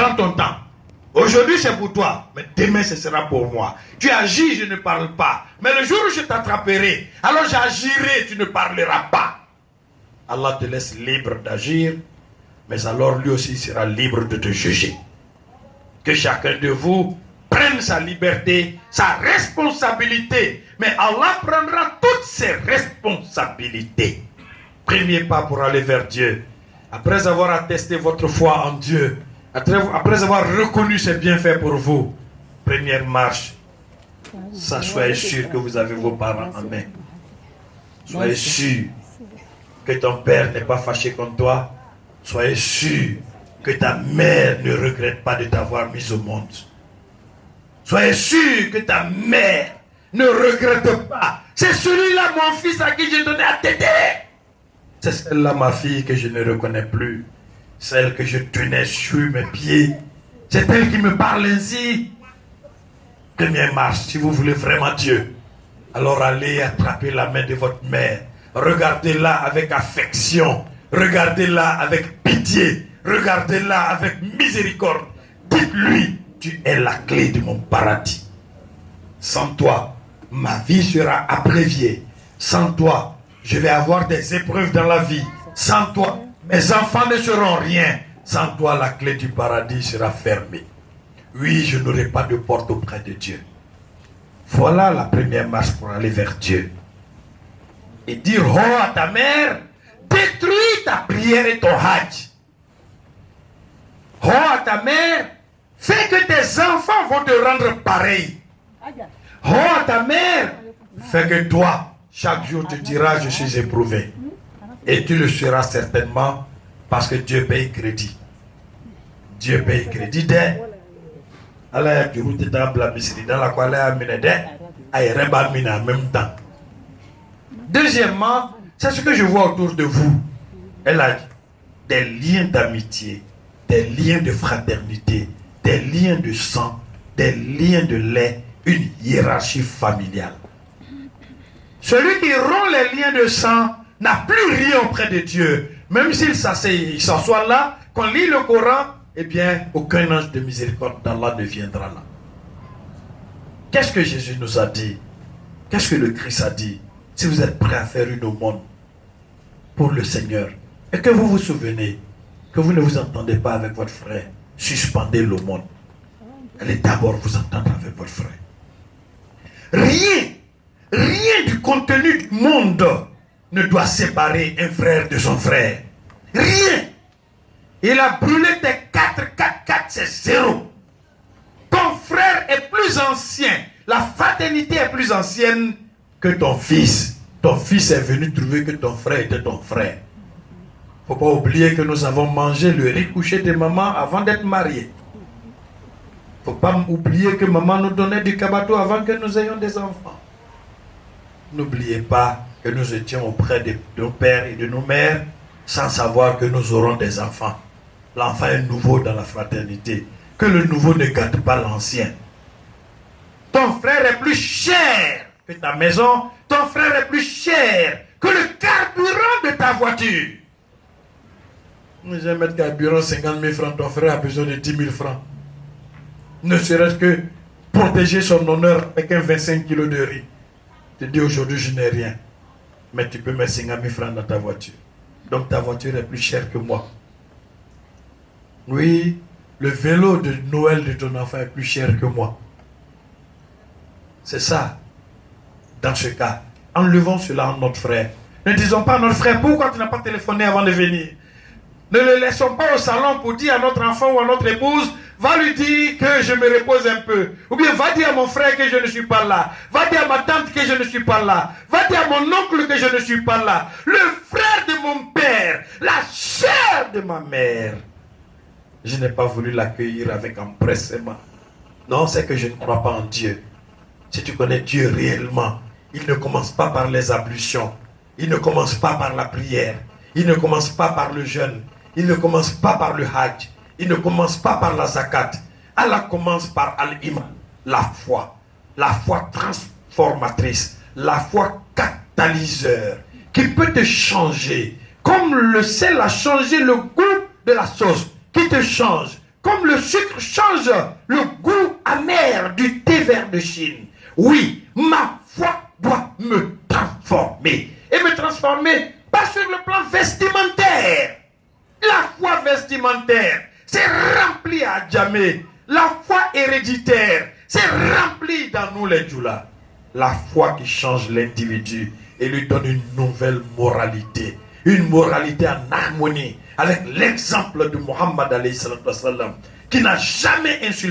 Prends ton temps. Aujourd'hui c'est pour toi, mais demain ce sera pour moi. Tu agis, je ne parle pas. Mais le jour où je t'attraperai, alors j'agirai, tu ne parleras pas. Allah te laisse libre d'agir, mais alors lui aussi sera libre de te juger. Que chacun de vous prenne sa liberté, sa responsabilité. Mais Allah prendra toutes ses responsabilités. Premier pas pour aller vers Dieu. Après avoir attesté votre foi en Dieu, après avoir reconnu ses bienfaits pour vous, première marche, soyez sûr que vous avez vos parents en main. Soyez sûr que ton père n'est pas fâché contre toi. Soyez sûr que ta mère ne regrette pas de t'avoir mis au monde. Soyez sûr que ta mère ne regrette pas. C'est celui-là mon fils à qui j'ai donné à téter. C'est celle-là ma fille que je ne reconnais plus. Celle que je tenais sur mes pieds. C'est elle qui me parle ainsi. Première marche, si vous voulez vraiment Dieu, alors allez attraper la main de votre mère. Regardez-la avec affection. Regardez-la avec pitié. Regardez-la avec miséricorde. Dites-lui, tu es la clé de mon paradis. Sans toi, ma vie sera abréviée. Sans toi, je vais avoir des épreuves dans la vie. Sans toi, mes enfants ne seront rien. Sans toi, la clé du paradis sera fermée. Oui, je n'aurai pas de porte auprès de Dieu. Voilà la première marche pour aller vers Dieu. Et dire oh à ta mère, détruis ta prière et ton hajj. Oh à ta mère, fais que tes enfants vont te rendre pareil. Oh à ta mère, fais que toi, chaque jour tu diras je suis éprouvé. Et tu le seras certainement parce que Dieu paye crédit. Dieu paye crédit dès. Allah tu routes dans la miséricorde dans la quale a miné dès. Aïreba miné en même temps. Deuxièmement, c'est ce que je vois autour de vous. Elle a dit des liens d'amitié, des liens de fraternité, des liens de sang, des liens de lait, une hiérarchie familiale. Celui qui rompt les liens de sang n'a plus rien auprès de Dieu. Même s'il s'assoit là, qu'on lit le Coran, eh bien, aucun ange de miséricorde d'Allah ne viendra là. Qu'est-ce que Jésus nous a dit? Qu'est-ce que le Christ a dit? Si vous êtes prêts à faire une aumône pour le Seigneur, et que vous vous souvenez que vous ne vous entendez pas avec votre frère, suspendez l'aumône. Allez d'abord vous entendre avec votre frère. Rien du contenu du monde ne doit séparer un frère de son frère. Rien. Il a brûlé tes 4, c'est 0. Ton frère est plus ancien. La fraternité est plus ancienne que ton fils. Ton fils est venu trouver que ton frère était ton frère. Il ne faut pas oublier que nous avons mangé le riz couché de maman avant d'être mariés. Il ne faut pas oublier que maman nous donnait du kabato avant que nous ayons des enfants. N'oubliez pas que nous étions auprès de nos pères et de nos mères sans savoir que nous aurons des enfants. L'enfant est nouveau dans la fraternité. Que le nouveau ne gâte pas l'ancien. Ton frère est plus cher que ta maison. Ton frère est plus cher que le carburant de ta voiture. Je vais mettre carburant 50 000 francs. Ton frère a besoin de 10 000 francs. Ne serait-ce que protéger son honneur avec un 25 kilos de riz. Tu dis aujourd'hui je n'ai rien. Mais tu peux mettre 50 000 francs dans ta voiture. Donc ta voiture est plus chère que moi. Oui, le vélo de Noël de ton enfant est plus cher que moi. C'est ça. Dans ce cas, enlevons cela à notre frère. Ne disons pas à notre frère, pourquoi tu n'as pas téléphoné avant de venir? Ne le laissons pas au salon pour dire à notre enfant ou à notre épouse, va lui dire que je me repose un peu. Ou bien va dire à mon frère que je ne suis pas là. Va dire à ma tante que je ne suis pas là. Va dire à mon oncle que je ne suis pas là. Le frère de mon père, la chair de ma mère. Je n'ai pas voulu l'accueillir avec empressement. Non, c'est que je ne crois pas en Dieu. Si tu connais Dieu réellement, il ne commence pas par les ablutions. Il ne commence pas par la prière. Il ne commence pas par le jeûne. Il ne commence pas par le hajj. Il ne commence pas par la zakat. Allah commence par al-iman, la foi. La foi transformatrice. La foi catalyseur. Qui peut te changer. Comme le sel a changé le goût de la sauce. Qui te change. comme le sucre change le goût amer du thé vert de Chine. Oui, ma foi doit me transformer. Et me transformer, pas sur le plan vestimentaire. La foi vestimentaire, c'est rempli à jamais. La foi héréditaire, c'est rempli dans nous les djoulas. La foi qui change l'individu et lui donne une nouvelle moralité. Une moralité en harmonie avec l'exemple de Muhammad alayhi salatu wasallam, qui n'a jamais insulté